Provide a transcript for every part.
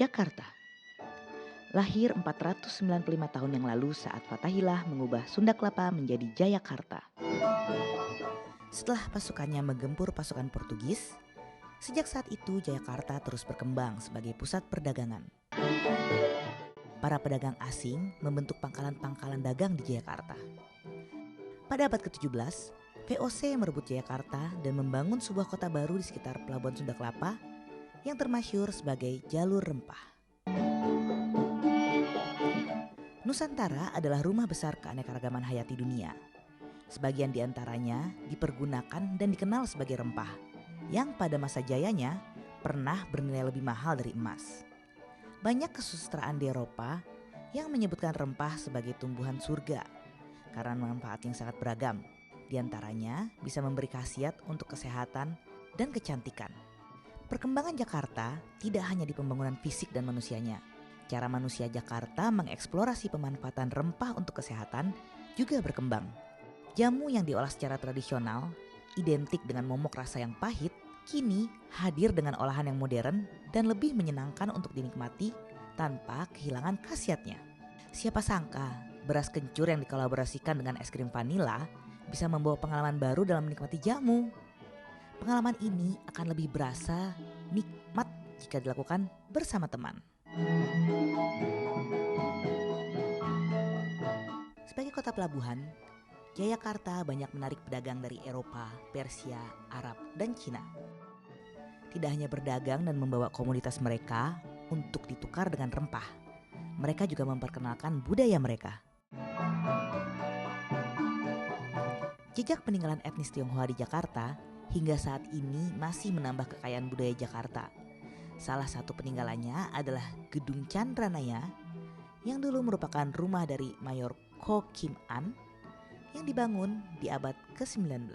Jakarta. Lahir 495 tahun yang lalu saat Fatahillah mengubah Sunda Kelapa menjadi Jayakarta. Setelah pasukannya menggempur pasukan Portugis, sejak saat itu Jayakarta terus berkembang sebagai pusat perdagangan. Para pedagang asing membentuk pangkalan-pangkalan dagang di Jayakarta. Pada abad ke-17, VOC merebut Jayakarta dan membangun sebuah kota baru di sekitar Pelabuhan Sunda Kelapa yang termasyhur sebagai Jalur Rempah. Nusantara adalah rumah besar keanekaragaman hayati dunia. Sebagian di antaranya dipergunakan dan dikenal sebagai rempah yang pada masa jayanya pernah bernilai lebih mahal dari emas. Banyak kesusastraan di Eropa yang menyebutkan rempah sebagai tumbuhan surga karena manfaat yang sangat beragam. Di antaranya bisa memberi khasiat untuk kesehatan dan kecantikan. Perkembangan Jakarta tidak hanya di pembangunan fisik dan manusianya. Cara manusia Jakarta mengeksplorasi pemanfaatan rempah untuk kesehatan juga berkembang. Jamu yang diolah secara tradisional, identik dengan momok rasa yang pahit, kini hadir dengan olahan yang modern dan lebih menyenangkan untuk dinikmati tanpa kehilangan khasiatnya. Siapa sangka beras kencur yang dikolaborasikan dengan es krim vanila bisa membawa pengalaman baru dalam menikmati jamu. Pengalaman ini akan lebih berasa nikmat jika dilakukan bersama teman. Sebagai kota pelabuhan, Jayakarta banyak menarik pedagang dari Eropa, Persia, Arab, dan Cina. Tidak hanya berdagang dan membawa komoditas mereka untuk ditukar dengan rempah, mereka juga memperkenalkan budaya mereka. Jejak peninggalan etnis Tionghoa di Jakarta hingga saat ini masih menambah kekayaan budaya Jakarta. Salah satu peninggalannya adalah Gedung Chandranaya yang dulu merupakan rumah dari Mayor Ko Kim An yang dibangun di abad ke-19.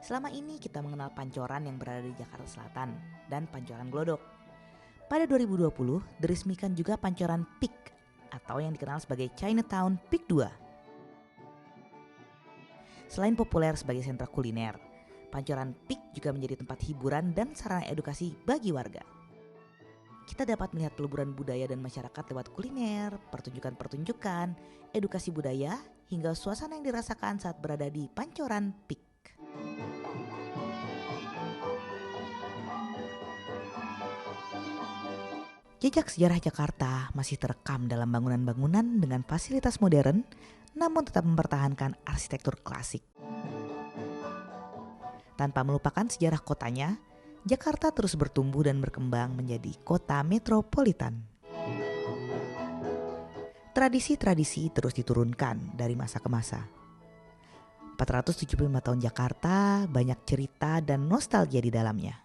Selama ini kita mengenal Pancoran yang berada di Jakarta Selatan dan Pancoran Glodok. Pada 2020 diresmikan juga Pancoran Peak atau yang dikenal sebagai Chinatown Peak 2. Selain populer sebagai sentra kuliner, Pancoran Peak juga menjadi tempat hiburan dan sarana edukasi bagi warga. Kita dapat melihat peleburan budaya dan masyarakat lewat kuliner, pertunjukan-pertunjukan, edukasi budaya, hingga suasana yang dirasakan saat berada di Pancoran Peak. Jejak sejarah Jakarta masih terekam dalam bangunan-bangunan dengan fasilitas modern, namun tetap mempertahankan arsitektur klasik. Tanpa melupakan sejarah kotanya, Jakarta terus bertumbuh dan berkembang menjadi kota metropolitan. Tradisi-tradisi terus diturunkan dari masa ke masa. 475 tahun Jakarta, banyak cerita dan nostalgia di dalamnya.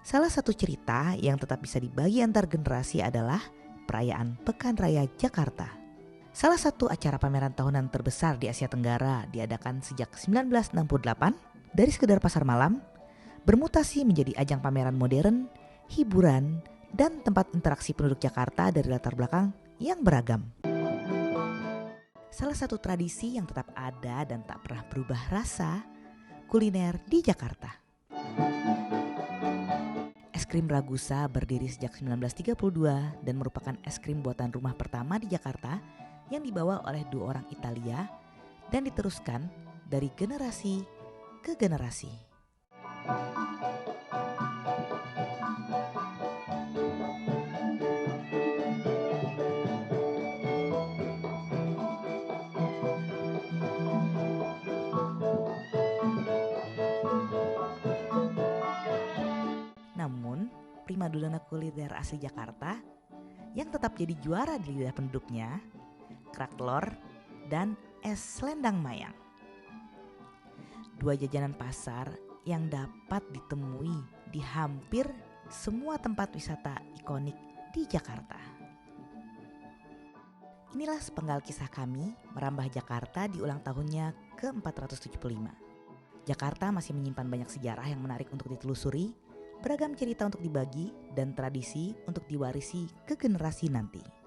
Salah satu cerita yang tetap bisa dibagi antar generasi adalah perayaan Pekan Raya Jakarta. Salah satu acara pameran tahunan terbesar di Asia Tenggara diadakan sejak 1968 dari sekedar pasar malam, bermutasi menjadi ajang pameran modern, hiburan, dan tempat interaksi penduduk Jakarta dari latar belakang yang beragam. Salah satu tradisi yang tetap ada dan tak pernah berubah rasa, kuliner di Jakarta. Es krim Ragusa berdiri sejak 1932 dan merupakan es krim buatan rumah pertama di Jakarta yang dibawa oleh 2 orang Italia dan diteruskan dari generasi ke generasi. Namun, primadona kuliner asli Jakarta yang tetap jadi juara di lidah penduduknya, kerak telur, dan es selendang mayang. 2 jajanan pasar yang dapat ditemui di hampir semua tempat wisata ikonik di Jakarta. Inilah sepenggal kisah kami merambah Jakarta di ulang tahunnya ke-475. Jakarta masih menyimpan banyak sejarah yang menarik untuk ditelusuri, beragam cerita untuk dibagi, dan tradisi untuk diwarisi ke generasi nanti.